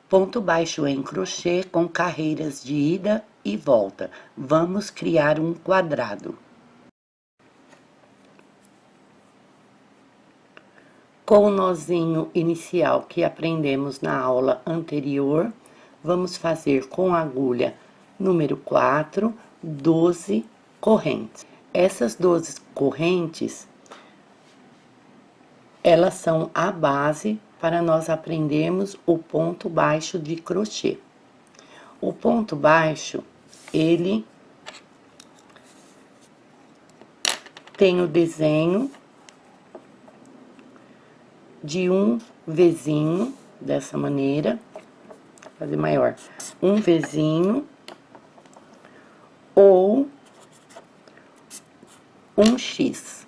Ponto baixo em crochê com carreiras de ida e volta. Vamos criar um quadrado. Com o nozinho inicial que aprendemos na aula anterior, vamos fazer com a agulha número 4, 12 correntes. Essas 12 correntes, elas são a base para nós aprendermos o ponto baixo de crochê. O ponto baixo, ele tem o desenho de um Vzinho, dessa maneira, vou fazer maior, um Vzinho ou um X.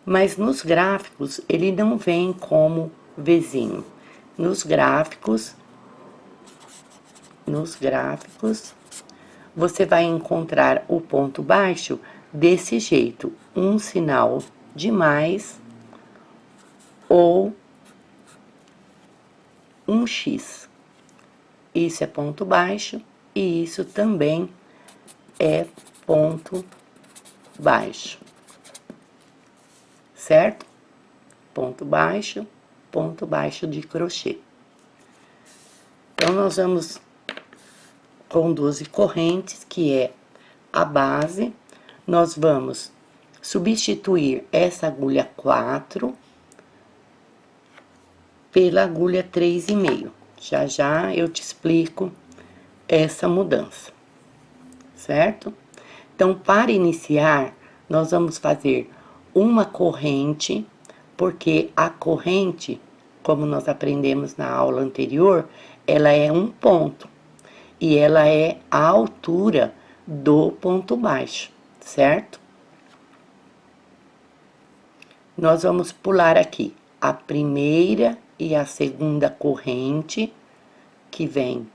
Mas nos gráficos, ele não vem como Vzinho. Nos gráficos, você vai encontrar o ponto baixo desse jeito, um sinal de mais ou um X. Isso é ponto baixo e isso também é ponto baixo. Certo? Ponto baixo de crochê. Então, nós vamos com 12 correntes, que é a base, nós vamos substituir essa agulha 4 pela agulha 3,5. Já já eu te explico essa mudança, certo? Então, para iniciar, nós vamos fazer uma corrente, porque a corrente, como nós aprendemos na aula anterior, ela é um ponto e ela é a altura do ponto baixo, certo? Nós vamos pular aqui a primeira e a segunda corrente, que vem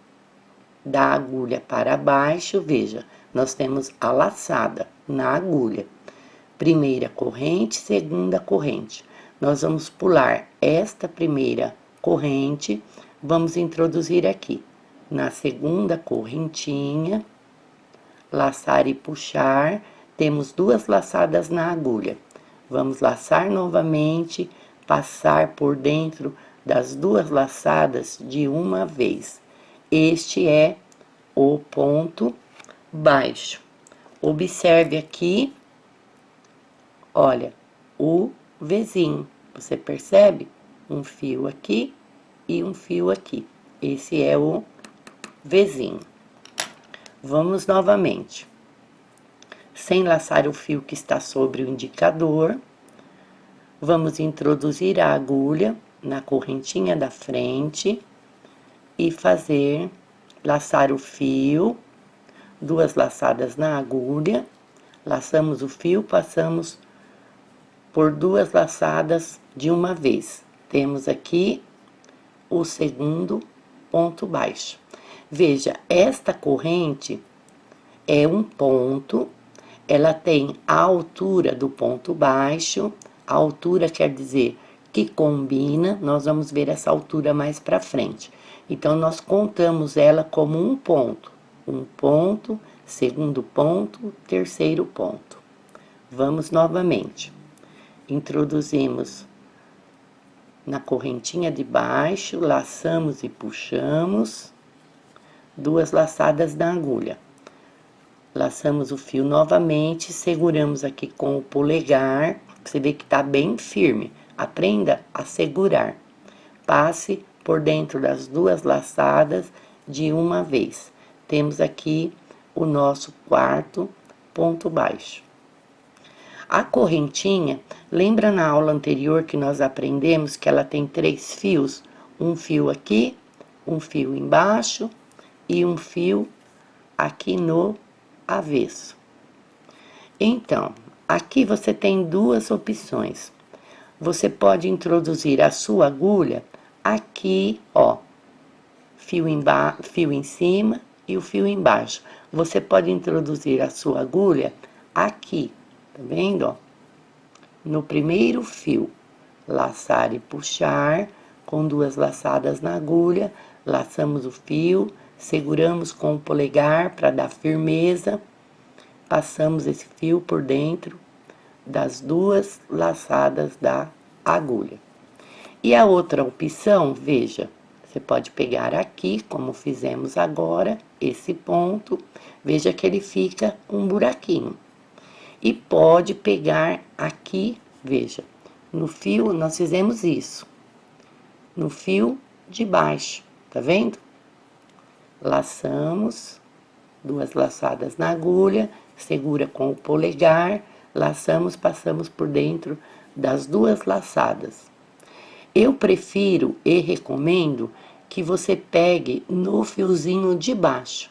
da agulha para baixo. Veja, nós temos a laçada na agulha. Primeira corrente, segunda corrente. Nós vamos pular esta primeira corrente, vamos introduzir aqui na segunda correntinha, laçar e puxar, temos 2 laçadas na agulha. Vamos laçar novamente, passar por dentro das 2 laçadas de uma vez. Este é o ponto baixo. Observe aqui, olha, o Vzinho, você percebe? Um fio aqui e um fio aqui. Esse é o Vzinho. Vamos novamente. Sem laçar o fio que está sobre o indicador, vamos introduzir a agulha na correntinha da frente e fazer, laçar o fio, 2 laçadas na agulha, laçamos o fio, passamos por 2 laçadas de uma vez. Temos aqui o segundo ponto baixo. Veja, esta corrente é um ponto, ela tem a altura do ponto baixo, a altura quer dizer que combina, nós vamos ver essa altura mais pra frente. Então, nós contamos ela como um ponto, segundo ponto, terceiro ponto. Vamos novamente. Introduzimos na correntinha de baixo, laçamos e puxamos, 2 laçadas na agulha. Laçamos o fio novamente, seguramos aqui com o polegar, você vê que tá bem firme. Aprenda a segurar. Passe por dentro das 2 laçadas de uma vez. Temos aqui o nosso quarto ponto baixo. A correntinha, lembra na aula anterior que nós aprendemos que ela tem 3 fios? Um fio aqui, um fio embaixo e um fio aqui no avesso. Então, aqui você tem 2 opções. Você pode introduzir a sua agulha aqui, ó, fio em cima e o fio embaixo. Você pode introduzir a sua agulha aqui, tá vendo, ó? No primeiro fio, laçar e puxar, com 2 laçadas na agulha, laçamos o fio, seguramos com o polegar para dar firmeza, passamos esse fio por dentro das 2 laçadas da agulha. E a outra opção, veja, você pode pegar aqui, como fizemos agora, esse ponto, veja que ele fica um buraquinho. E pode pegar aqui, veja, no fio, nós fizemos isso, no fio de baixo, tá vendo? Laçamos, 2 laçadas na agulha, segura com o polegar, laçamos, passamos por dentro das 2 laçadas. Eu prefiro e recomendo que você pegue no fiozinho de baixo,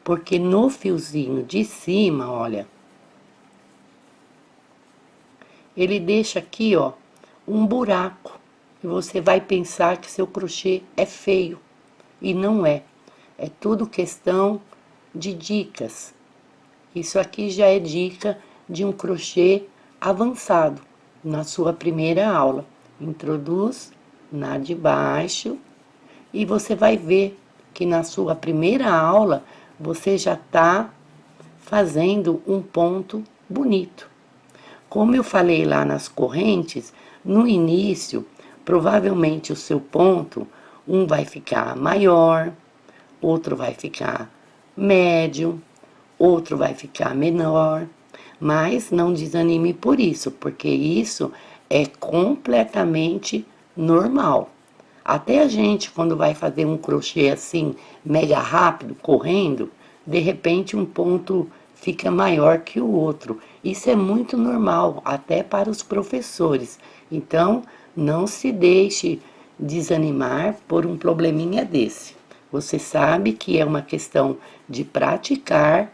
porque no fiozinho de cima, olha, ele deixa aqui, ó, um buraco, e você vai pensar que seu crochê é feio, e não é. É tudo questão de dicas. Isso aqui já é dica de um crochê avançado, na sua primeira aula. Introduz na de baixo e você vai ver que na sua primeira aula você já está fazendo um ponto bonito. Como eu falei lá nas correntes, no início, provavelmente o seu ponto, um vai ficar maior, outro vai ficar médio, outro vai ficar menor, mas não desanime por isso, porque isso é completamente normal. Até a gente, quando vai fazer um crochê assim, mega rápido, correndo, de repente um ponto fica maior que o outro. Isso é muito normal, até para os professores. Então, não se deixe desanimar por um probleminha desse. Você sabe que é uma questão de praticar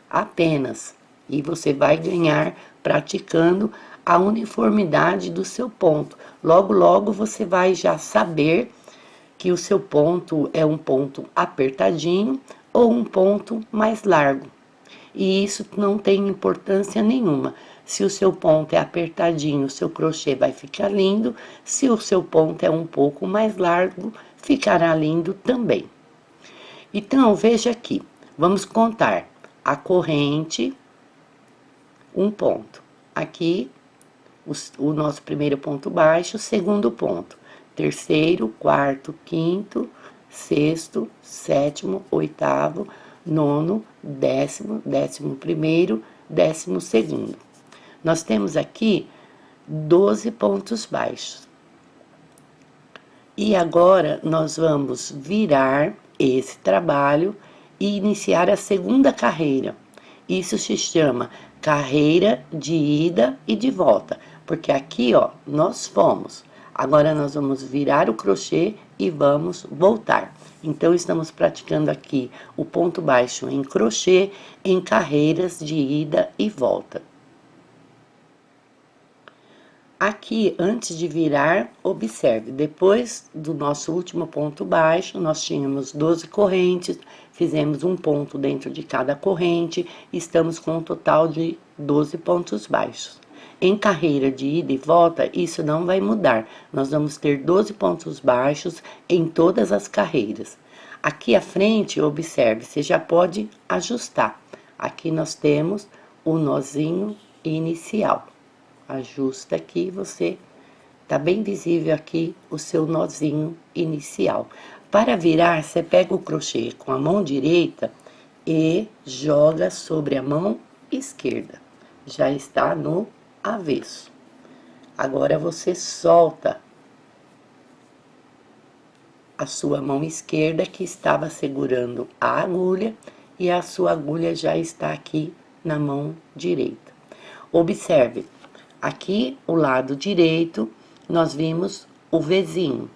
apenas, e você vai ganhar praticando a uniformidade do seu ponto. Logo, logo você vai já saber que o seu ponto é um ponto apertadinho ou um ponto mais largo. E isso não tem importância nenhuma. Se o seu ponto é apertadinho, o seu crochê vai ficar lindo. Se o seu ponto é um pouco mais largo, ficará lindo também. Então, veja aqui, vamos contar a corrente, um ponto. Aqui, o nosso primeiro ponto baixo, segundo ponto. Terceiro, quarto, quinto, sexto, sétimo, oitavo, nono, décimo, 11º, 12º. Nós temos aqui 12 pontos baixos. E agora nós vamos virar esse trabalho e iniciar a segunda carreira. Isso se chama carreira de ida e de volta, porque aqui, ó, nós fomos. Agora nós vamos virar o crochê e vamos voltar. Então, estamos praticando aqui o ponto baixo em crochê em carreiras de ida e volta. Aqui, antes de virar, observe, depois do nosso último ponto baixo, nós tínhamos 12 correntes, fizemos um ponto dentro de cada corrente, estamos com um total de 12 pontos baixos. Em carreira de ida e volta, isso não vai mudar, nós vamos ter 12 pontos baixos em todas as carreiras. Aqui à frente, observe, você já pode ajustar. Aqui nós temos o nozinho inicial. Ajusta aqui, você tá bem visível aqui o seu nozinho inicial. Para virar, você pega o crochê com a mão direita e joga sobre a mão esquerda. Já está no avesso. Agora você solta a sua mão esquerda que estava segurando a agulha e a sua agulha já está aqui na mão direita. Observe. Aqui, o lado direito, nós vimos o Vzinho.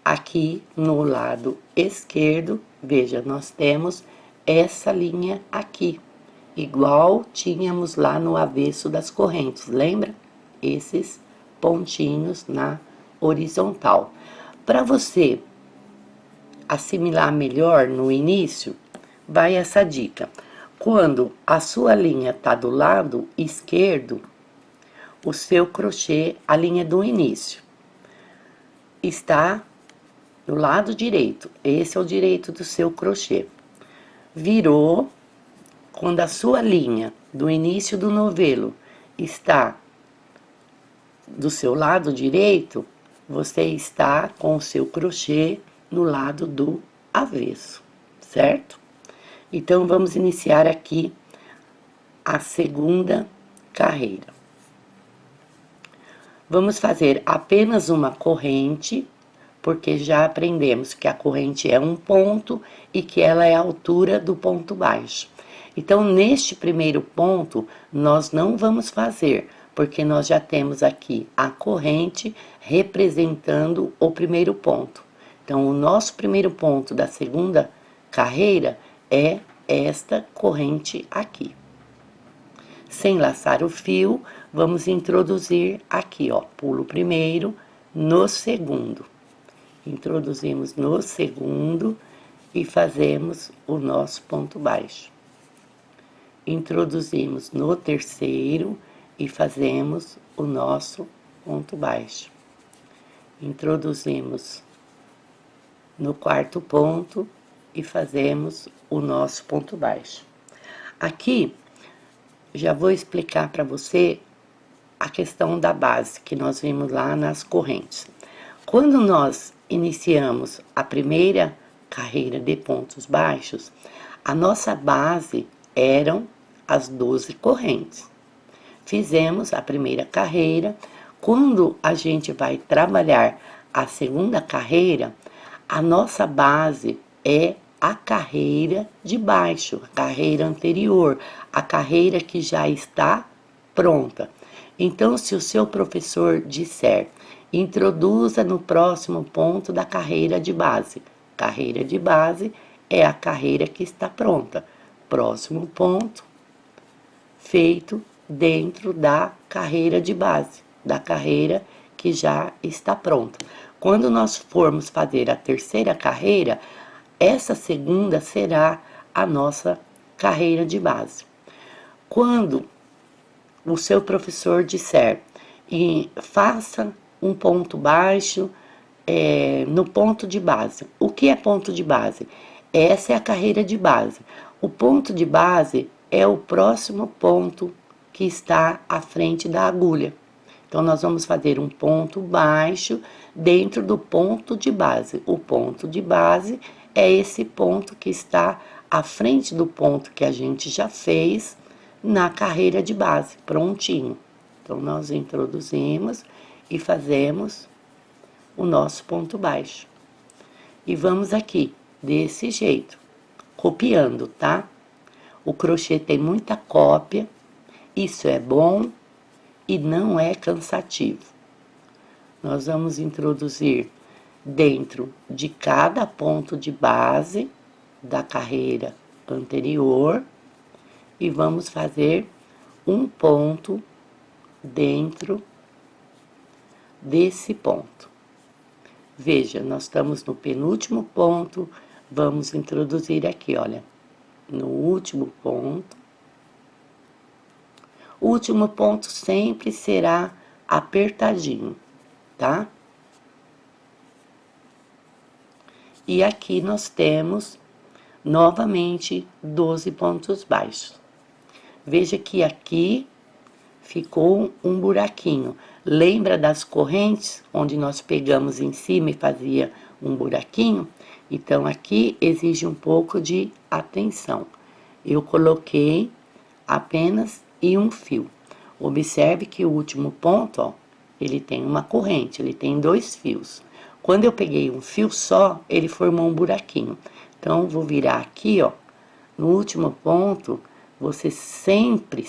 Aqui, no lado esquerdo, veja, nós temos essa linha aqui. Igual tínhamos lá no avesso das correntes, lembra? Esses pontinhos na horizontal. Para você assimilar melhor no início, vai essa dica. Quando a sua linha tá do lado esquerdo, o seu crochê, a linha do início. está no lado direito. Esse é o direito do seu crochê. Virou, quando a sua linha do início do novelo está do seu lado direito, você está com o seu crochê no lado do avesso, certo? Então, vamos iniciar aqui a segunda carreira. Vamos fazer apenas uma corrente, porque já aprendemos que a corrente é um ponto e que ela é a altura do ponto baixo. Então, neste primeiro ponto, nós não vamos fazer, porque nós já temos aqui a corrente representando o primeiro ponto. Então, o nosso primeiro ponto da segunda carreira é esta corrente aqui. Sem laçar o fio, vamos introduzir aqui, ó, pulo primeiro, no segundo. Introduzimos no segundo e fazemos o nosso ponto baixo. Introduzimos no terceiro e fazemos o nosso ponto baixo. Introduzimos no quarto ponto e fazemos o nosso ponto baixo. Aqui, já vou explicar para você a questão da base, que nós vimos lá nas correntes. Quando nós iniciamos a primeira carreira de pontos baixos, a nossa base eram as 12 correntes. Fizemos a primeira carreira. Quando a gente vai trabalhar a segunda carreira, a nossa base é a carreira de baixo, a carreira anterior, a carreira que já está pronta. Então, se o seu professor disser, introduza no próximo ponto da carreira de base. Carreira de base é a carreira que está pronta. Próximo ponto, feito dentro da carreira de base, da carreira que já está pronta. Quando nós formos fazer a terceira carreira, essa segunda será a nossa carreira de base. Quando o seu professor disser, faça um ponto baixo no ponto de base. O que é ponto de base? Essa é a carreira de base. O ponto de base é o próximo ponto que está à frente da agulha. Então, nós vamos fazer um ponto baixo dentro do ponto de base. O ponto de base é esse ponto que está à frente do ponto que a gente já fez na carreira de base, prontinho. Então, nós introduzimos e fazemos o nosso ponto baixo. E vamos aqui, desse jeito, copiando, tá? O crochê tem muita cópia, isso é bom e não é cansativo. Nós vamos introduzir dentro de cada ponto de base da carreira anterior e vamos fazer um ponto dentro desse ponto. Veja, nós estamos no penúltimo ponto, vamos introduzir aqui, olha, no último ponto. O último ponto sempre será apertadinho, tá? E aqui nós temos, novamente, 12 pontos baixos. Veja que aqui ficou um buraquinho. Lembra das correntes, onde nós pegamos em cima e fazia um buraquinho? Então, aqui exige um pouco de atenção. Eu coloquei apenas um fio. Observe que o último ponto, ó, ele tem uma corrente, ele tem 2 fios. Quando eu peguei um fio só, ele formou um buraquinho. Então, vou virar aqui, ó, no último ponto, você sempre,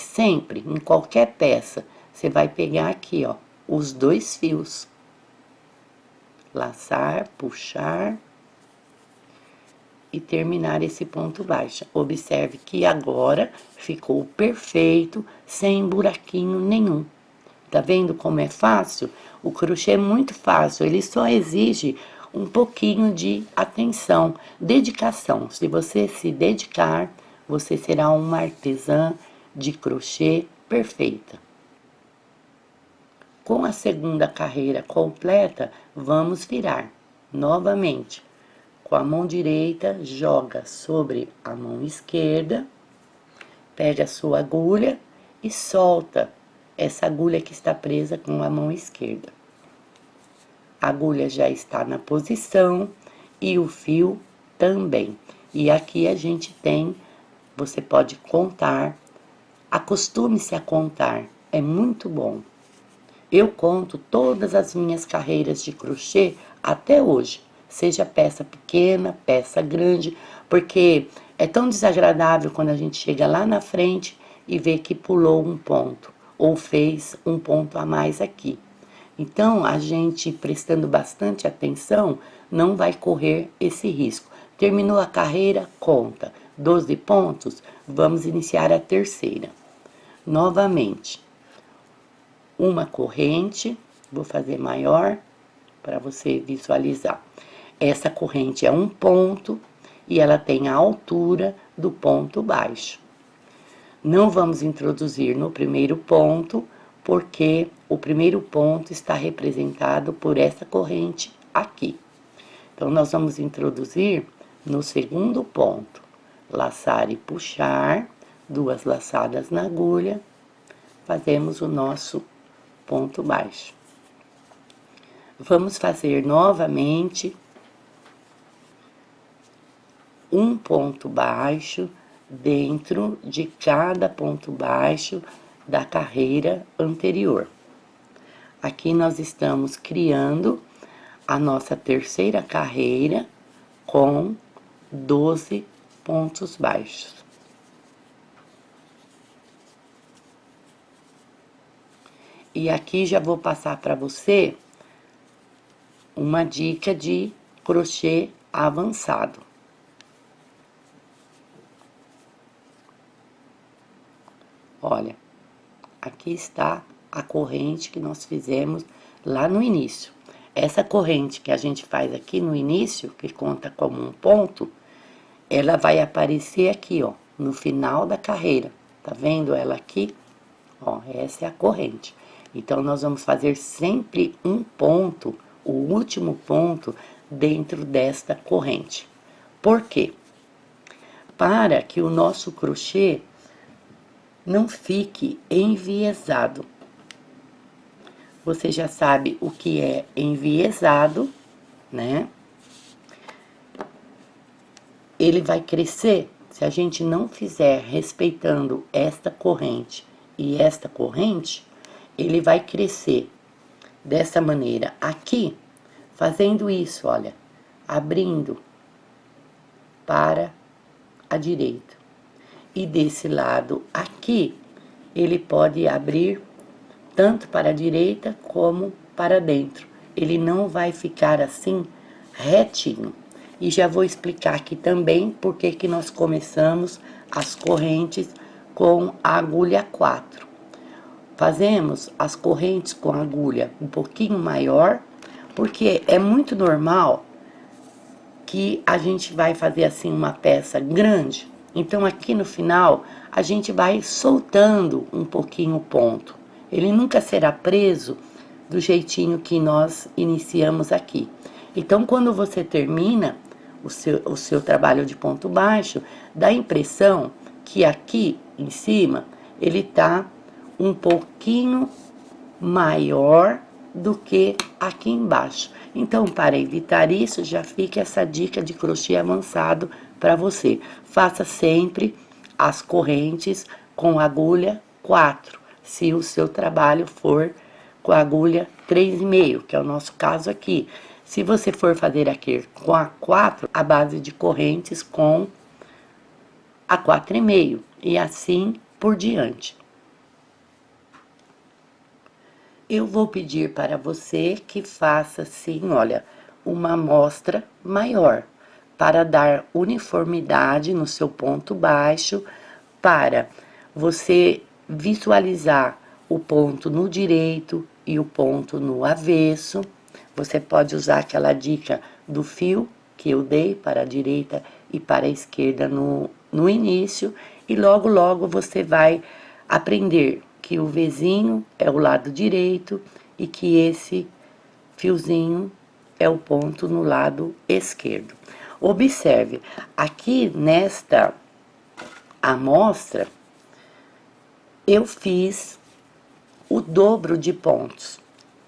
em qualquer peça, você vai pegar aqui, ó, os 2 fios. Laçar, puxar e terminar esse ponto baixo. Observe que agora ficou perfeito, sem buraquinho nenhum. Tá vendo como é fácil? O crochê é muito fácil, ele só exige um pouquinho de atenção, dedicação. Se você se dedicar, você será uma artesã de crochê perfeita. Com a segunda carreira completa, vamos virar novamente. Com a mão direita, joga sobre a mão esquerda, pega a sua agulha e solta essa agulha que está presa com a mão esquerda. A agulha já está na posição e o fio também. E aqui a gente tem, você pode contar, acostume-se a contar, é muito bom. Eu conto todas as minhas carreiras de crochê até hoje, seja peça pequena, peça grande, porque é tão desagradável quando a gente chega lá na frente e vê que pulou um ponto, ou fez um ponto a mais aqui. Então, a gente prestando bastante atenção, não vai correr esse risco. Terminou a carreira, conta 12 pontos, vamos iniciar a terceira. Novamente, uma corrente, vou fazer maior para você visualizar. Essa corrente é um ponto e ela tem a altura do ponto baixo. Não vamos introduzir no primeiro ponto, porque o primeiro ponto está representado por essa corrente aqui. Então, nós vamos introduzir no segundo ponto, laçar e puxar, 2 laçadas na agulha, fazemos o nosso ponto baixo. Vamos fazer novamente um ponto baixo dentro de cada ponto baixo da carreira anterior. Aqui nós estamos criando a nossa terceira carreira com 12 pontos baixos. E aqui já vou passar para você uma dica de crochê avançado. Olha, aqui está a corrente que nós fizemos lá no início. Essa corrente que a gente faz aqui no início, que conta como um ponto, ela vai aparecer aqui, ó, no final da carreira. Tá vendo ela aqui? Ó, essa é a corrente. Então, nós vamos fazer sempre um ponto, o último ponto, dentro desta corrente. Por quê? Para que o nosso crochê não fique enviesado. Você já sabe o que é enviesado, né? Ele vai crescer se a gente não fizer respeitando esta corrente e esta corrente, ele vai crescer dessa maneira aqui, fazendo isso, olha, abrindo para a direita. E desse lado aqui, ele pode abrir tanto para a direita como para dentro. Ele não vai ficar assim retinho. E já vou explicar aqui também por que nós começamos as correntes com a agulha 4. Fazemos as correntes com agulha um pouquinho maior, porque é muito normal que a gente vai fazer assim uma peça grande. Então, aqui no final, a gente vai soltando um pouquinho o ponto. Ele nunca será preso do jeitinho que nós iniciamos aqui. Então, quando você termina o seu trabalho de ponto baixo, dá a impressão que aqui em cima, ele tá um pouquinho maior do que aqui embaixo. Então, para evitar isso, já fica essa dica de crochê avançado para você. Faça sempre as correntes com agulha 4, se o seu trabalho for com a agulha 3,5, que é o nosso caso aqui. Se você for fazer aqui com a 4, a base de correntes com a 4,5 e assim por diante. Eu vou pedir para você que faça, sim, olha, uma amostra maior, para dar uniformidade no seu ponto baixo, para você visualizar o ponto no direito e o ponto no avesso. Você pode usar aquela dica do fio que eu dei para a direita e para a esquerda no início, e logo, logo você vai aprender que o Vzinho é o lado direito e que esse fiozinho é o ponto no lado esquerdo. Observe, aqui nesta amostra, eu fiz o dobro de pontos.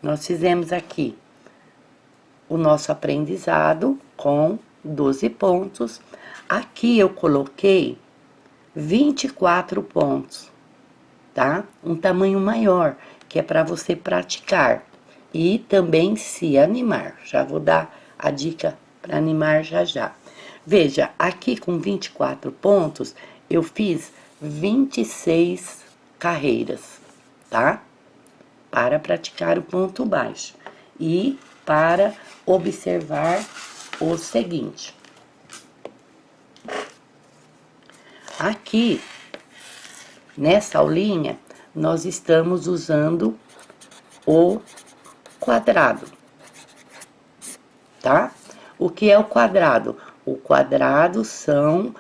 Nós fizemos aqui o nosso aprendizado com 12 pontos. Aqui eu coloquei 24 pontos, tá? Um tamanho maior, que é para você praticar e também se animar. Já vou dar a dica para animar já já. Veja, aqui com 24 pontos, eu fiz 26 carreiras, tá? Para praticar o ponto baixo e para observar o seguinte. Aqui, nessa aulinha, nós estamos usando o quadrado, tá? O que é o quadrado? O quadrado são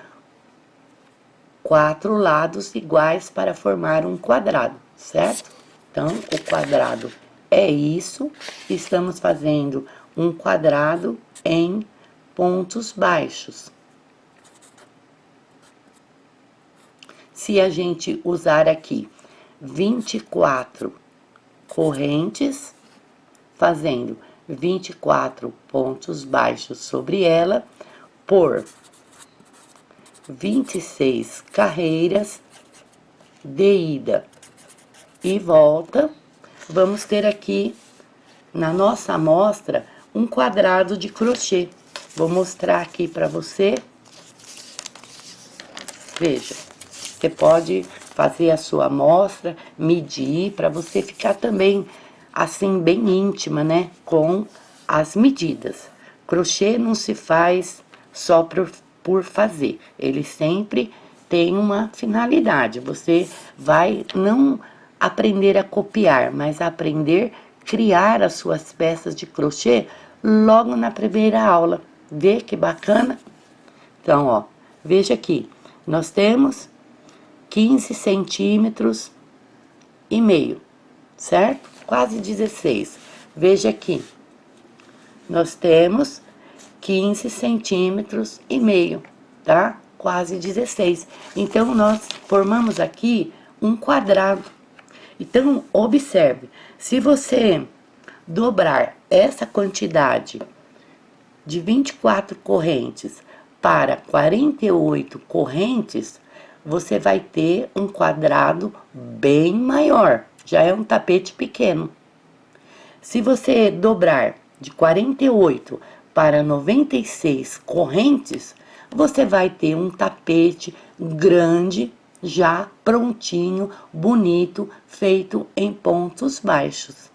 4 lados iguais para formar um quadrado, certo? Então, o quadrado é isso. Estamos fazendo um quadrado em pontos baixos. Se a gente usar aqui 24 correntes, fazendo 24 pontos baixos sobre ela, por 26 carreiras de ida e volta, vamos ter aqui na nossa amostra um quadrado de crochê. Vou mostrar aqui para você. Veja, você pode fazer a sua amostra, medir, para você ficar também assim bem íntima, né, com as medidas. Crochê não se faz só por fazer, ele sempre tem uma finalidade. Você vai não aprender a copiar, mas aprender a criar as suas peças de crochê logo na primeira aula. Vê que bacana? Então, ó, veja aqui, nós temos 15 centímetros e meio, certo? Quase 16. Veja aqui, nós temos 15 centímetros e meio, tá? Quase 16. Então, nós formamos aqui um quadrado. Então, observe, se você dobrar essa quantidade de 24 correntes para 48 correntes, você vai ter um quadrado bem maior. Já é um tapete pequeno. Se você dobrar de 48 para 96 correntes, você vai ter um tapete grande, já prontinho, bonito, feito em pontos baixos.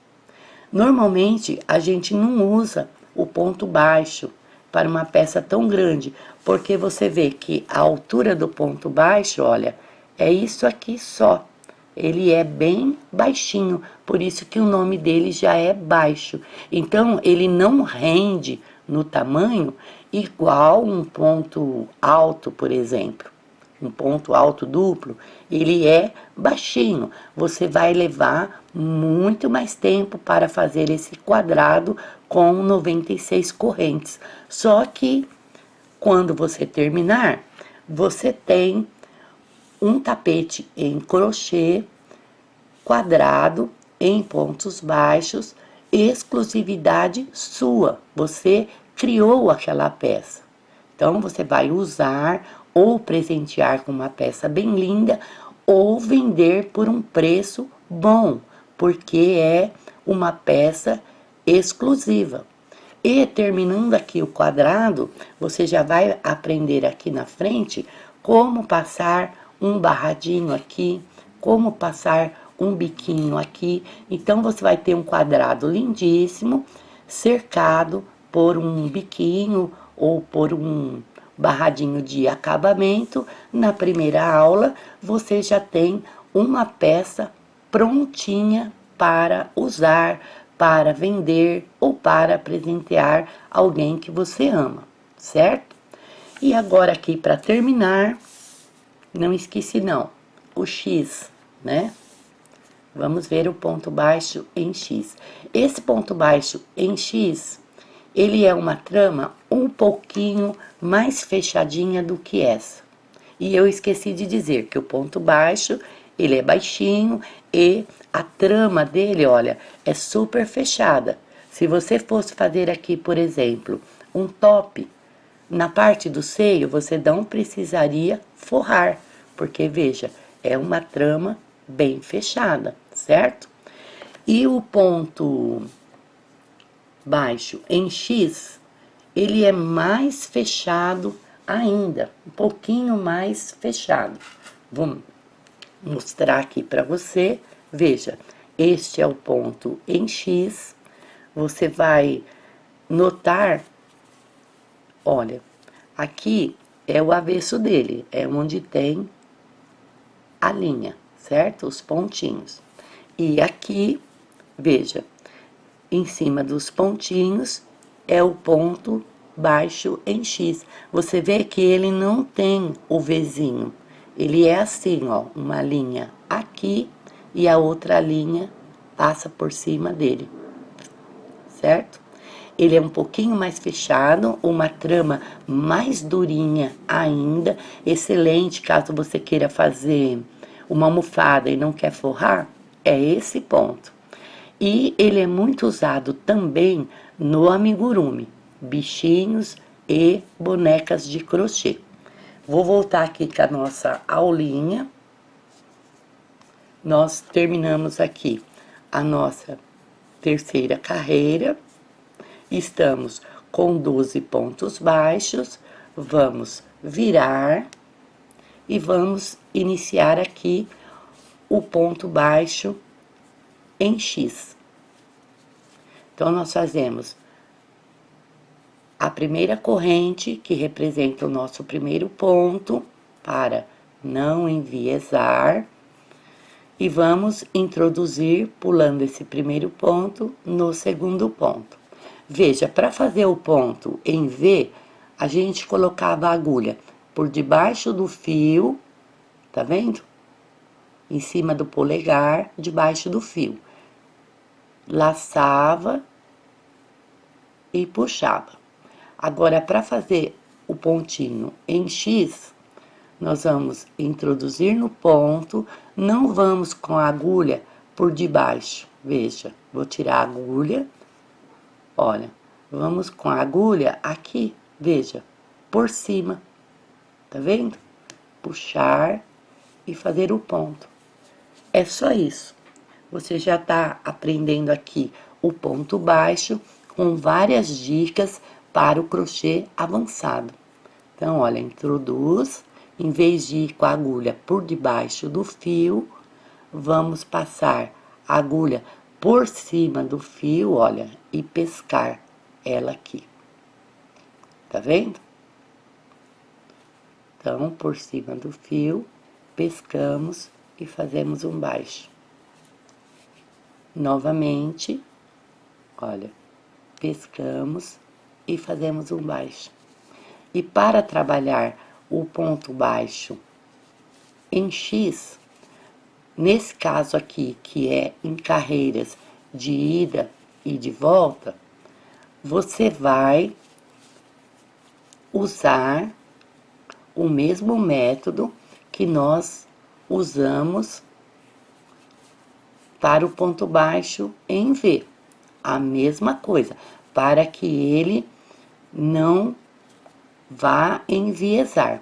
Normalmente, a gente não usa o ponto baixo para uma peça tão grande, porque você vê que a altura do ponto baixo, olha, é isso aqui só. Ele é bem baixinho, por isso que o nome dele já é baixo. Então, ele não rende no tamanho igual um ponto alto, por exemplo. Um ponto alto duplo, ele é baixinho. Você vai levar muito mais tempo para fazer esse quadrado com 96 correntes. Só que, quando você terminar, você tem um tapete em crochê quadrado em pontos baixos, exclusividade sua. Você criou aquela peça. Então, você vai usar ou presentear com uma peça bem linda ou vender por um preço bom, porque é uma peça exclusiva. E terminando aqui o quadrado, você já vai aprender aqui na frente como passar um barradinho aqui, como passar um biquinho aqui. Então, você vai ter um quadrado lindíssimo, cercado por um biquinho ou por um barradinho de acabamento. Na primeira aula, você já tem uma peça prontinha para usar, para vender ou para presentear alguém que você ama, certo? E agora aqui para terminar, não esqueci não, o X, né? Vamos ver o ponto baixo em X. Esse ponto baixo em X, ele é uma trama um pouquinho mais fechadinha do que essa. E eu esqueci de dizer que o ponto baixo, ele é baixinho e a trama dele, olha, é super fechada. Se você fosse fazer aqui, por exemplo, um top, na parte do seio, você não precisaria forrar, porque veja, é uma trama bem fechada, certo? E o ponto baixo em X, ele é mais fechado ainda, um pouquinho mais fechado. Vou mostrar aqui para você. Veja, este é o ponto em X. Você vai notar, olha, aqui é o avesso dele, é onde tem a linha, certo? Os pontinhos. E aqui, veja, em cima dos pontinhos é o ponto baixo em X. Você vê que ele não tem o Vzinho. Ele é assim, ó, uma linha aqui e a outra linha passa por cima dele, certo? Ele é um pouquinho mais fechado, uma trama mais durinha ainda, excelente caso você queira fazer uma almofada e não quer forrar, é esse ponto. E ele é muito usado também no amigurumi, bichinhos e bonecas de crochê. Vou voltar aqui com a nossa aulinha. Nós terminamos aqui a nossa terceira carreira. Estamos com 12 pontos baixos, vamos virar e vamos iniciar aqui o ponto baixo em X. Então, nós fazemos a primeira corrente, que representa o nosso primeiro ponto, para não enviesar, e vamos introduzir, pulando esse primeiro ponto, no segundo ponto. Veja, para fazer o ponto em V, a gente colocava a agulha por debaixo do fio, tá vendo? Em cima do polegar, debaixo do fio. Laçava e puxava. Agora, para fazer o pontinho em X, nós vamos introduzir no ponto, não vamos com a agulha por debaixo. Veja, vou tirar a agulha. Olha, vamos com a agulha aqui, veja, por cima, tá vendo? Puxar e fazer o ponto. É só isso. Você já tá aprendendo aqui o ponto baixo com várias dicas para o crochê avançado. Então, olha, introduz, em vez de ir com a agulha por debaixo do fio, vamos passar a agulha por cima do fio, olha, e pescar ela aqui. Tá vendo? Então, por cima do fio, pescamos e fazemos um baixo. Novamente, olha, pescamos e fazemos um baixo. E para trabalhar o ponto baixo em X, nesse caso aqui, que é em carreiras de ida e de volta, você vai usar o mesmo método que nós usamos para o ponto baixo em V. A mesma coisa, para que ele não vá enviesar.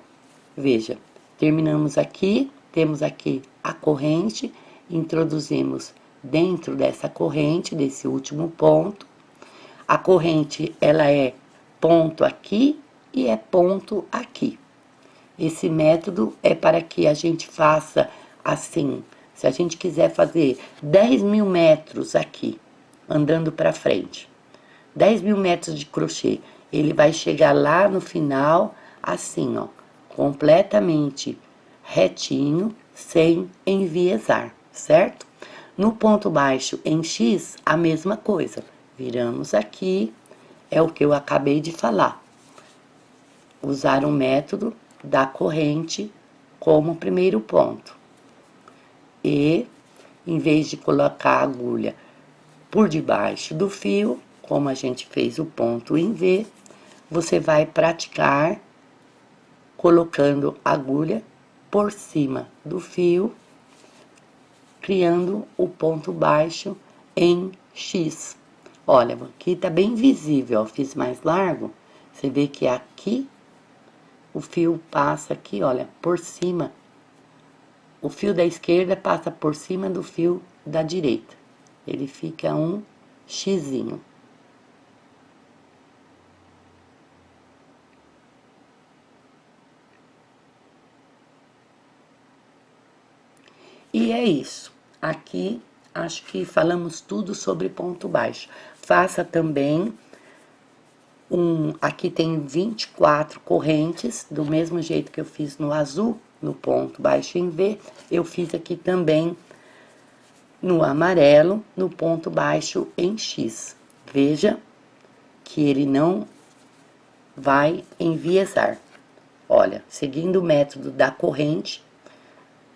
Veja, terminamos aqui, temos aqui a corrente, introduzimos dentro dessa corrente, desse último ponto. A corrente, ela é ponto aqui e é ponto aqui. Esse método é para que a gente faça assim. Se a gente quiser fazer 10.000 metros aqui, andando para frente, 10.000 metros de crochê, ele vai chegar lá no final, assim, ó, completamente retinho, sem enviesar, certo? No ponto baixo em X, a mesma coisa. Viramos aqui, é o que eu acabei de falar. Usar o método da corrente como primeiro ponto. E em vez de colocar a agulha por debaixo do fio, como a gente fez o ponto em V, você vai praticar colocando a agulha por cima do fio, criando o ponto baixo em X. Olha, aqui tá bem visível, ó, fiz mais largo, você vê que aqui o fio passa aqui, olha, por cima. O fio da esquerda passa por cima do fio da direita. Ele fica um xizinho. E é isso. Aqui, acho que falamos tudo sobre ponto baixo. Faça também aqui tem 24 correntes, do mesmo jeito que eu fiz no azul, no ponto baixo em V, eu fiz aqui também no amarelo, no ponto baixo em X. Veja que ele não vai enviesar. Olha, seguindo o método da corrente,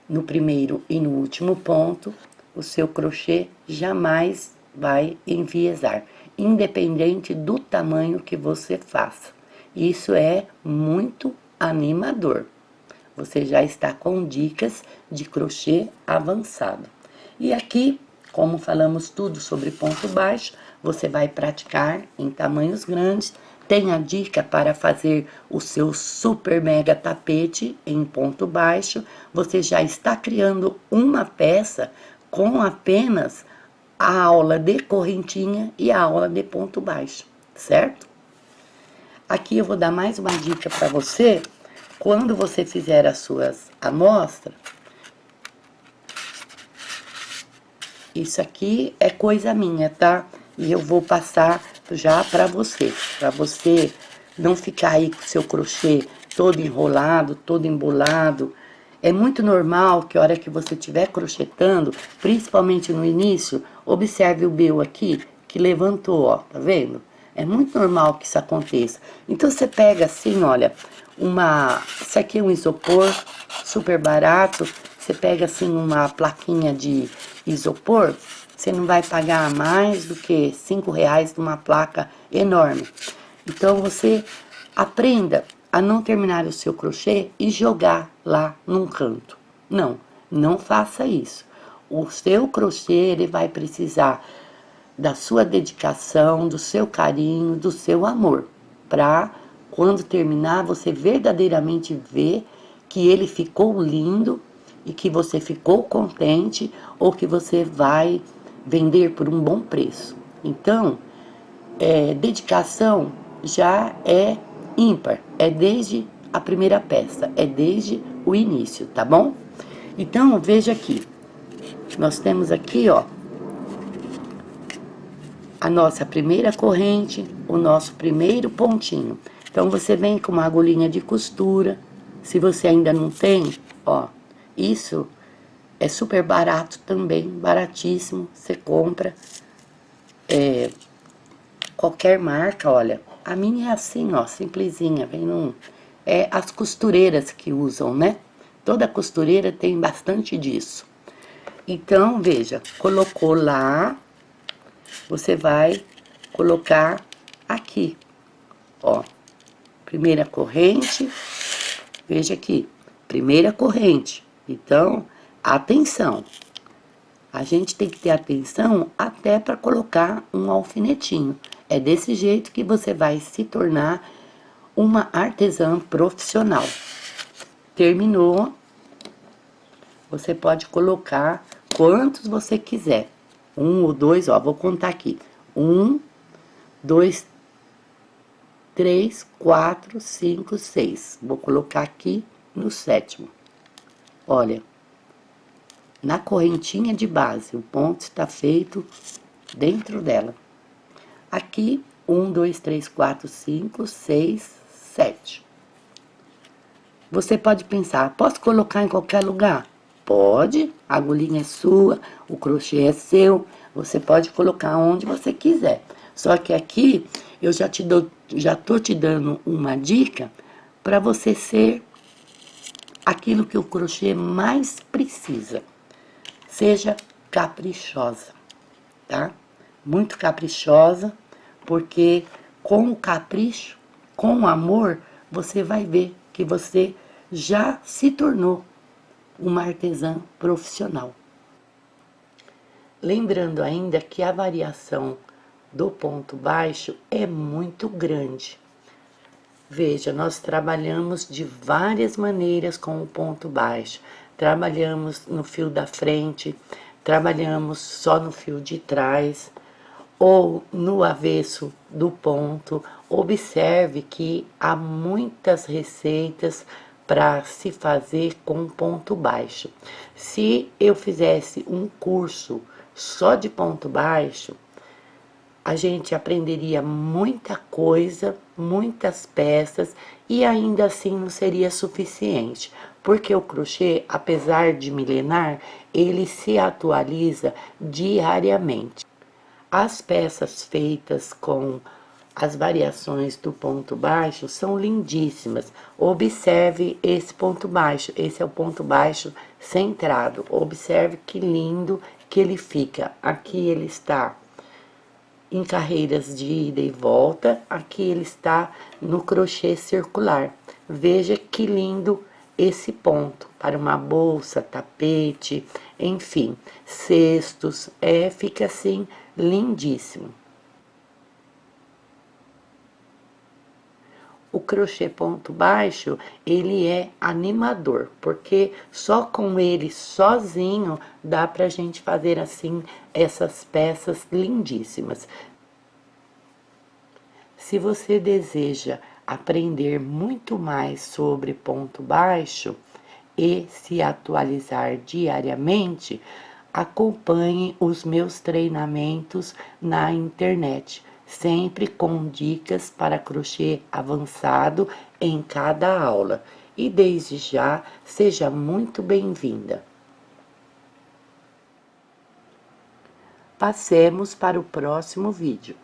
no primeiro e no último ponto, o seu crochê jamais vai enviesar, independente do tamanho que você faça. Isso é muito animador. Você já está com dicas de crochê avançado. E aqui, como falamos tudo sobre ponto baixo, você vai praticar em tamanhos grandes. Tem a dica para fazer o seu super mega tapete em ponto baixo. Você já está criando uma peça com apenas a aula de correntinha e a aula de ponto baixo, certo? Aqui eu vou dar mais uma dica para você. Quando você fizer as suas amostras, isso aqui é coisa minha, tá? E eu vou passar já para você não ficar aí com o seu crochê todo enrolado, todo embolado. É muito normal que a hora que você estiver crochetando, principalmente no início, observe o meu aqui, que levantou, ó, tá vendo? É muito normal que isso aconteça. Então, você pega assim, olha, isso aqui é um isopor super barato, você pega assim uma plaquinha de isopor, você não vai pagar mais do que R$5 numa placa enorme. Então, você aprenda a não terminar o seu crochê e jogar lá num canto. Não, não faça isso. O seu crochê, ele vai precisar da sua dedicação, do seu carinho, do seu amor, para quando terminar você verdadeiramente ver que ele ficou lindo e que você ficou contente ou que você vai vender por um bom preço. Então, dedicação já é ímpar, é desde a primeira peça, é desde o início, tá bom? Então, veja aqui, nós temos aqui, ó, a nossa primeira corrente, o nosso primeiro pontinho. Então, você vem com uma agulhinha de costura, se você ainda não tem, ó, isso é super barato também, baratíssimo, você compra, qualquer marca, olha, a minha é assim, ó, simplesinha, vem as costureiras que usam, né? Toda costureira tem bastante disso. Então, veja, colocou lá, você vai colocar aqui, ó, primeira corrente, veja aqui, primeira corrente. Então, atenção, a gente tem que ter atenção até para colocar um alfinetinho. É desse jeito que você vai se tornar uma artesã profissional. Terminou, você pode colocar quantos você quiser. 1 ou 2, ó, vou contar aqui. 1, 2, 3, 4, 5, 6. Vou colocar aqui no 7º. Olha, na correntinha de base, o ponto está feito dentro dela. Aqui, 1, 2, 3, 4, 5, 6, 7. Você pode pensar, posso colocar em qualquer lugar? Pode, a agulhinha é sua, o crochê é seu, você pode colocar onde você quiser. Só que aqui, eu já tô te dando uma dica para você ser aquilo que o crochê mais precisa. Seja caprichosa, tá? Muito caprichosa, porque com o capricho, com o amor, você vai ver que você já se tornou uma artesã profissional. Lembrando ainda que a variação do ponto baixo é muito grande. Veja, nós trabalhamos de várias maneiras com o ponto baixo. Trabalhamos no fio da frente, trabalhamos só no fio de trás ou no avesso do ponto. Observe que há muitas receitas para se fazer com ponto baixo. Se eu fizesse um curso só de ponto baixo, a gente aprenderia muita coisa, muitas peças e ainda assim não seria suficiente, porque o crochê, apesar de milenar, ele se atualiza diariamente. As peças feitas com as variações do ponto baixo são lindíssimas. Observe esse ponto baixo, esse é o ponto baixo centrado. Observe que lindo que ele fica. Aqui ele está em carreiras de ida e volta, aqui ele está no crochê circular. Veja que lindo esse ponto para uma bolsa, tapete, enfim, cestos, fica assim lindíssimo. O crochê ponto baixo, ele é animador, porque só com ele sozinho dá pra gente fazer assim essas peças lindíssimas. Se você deseja aprender muito mais sobre ponto baixo e se atualizar diariamente, acompanhe os meus treinamentos na internet, sempre com dicas para crochê avançado em cada aula. E desde já, seja muito bem-vinda. Passemos para o próximo vídeo.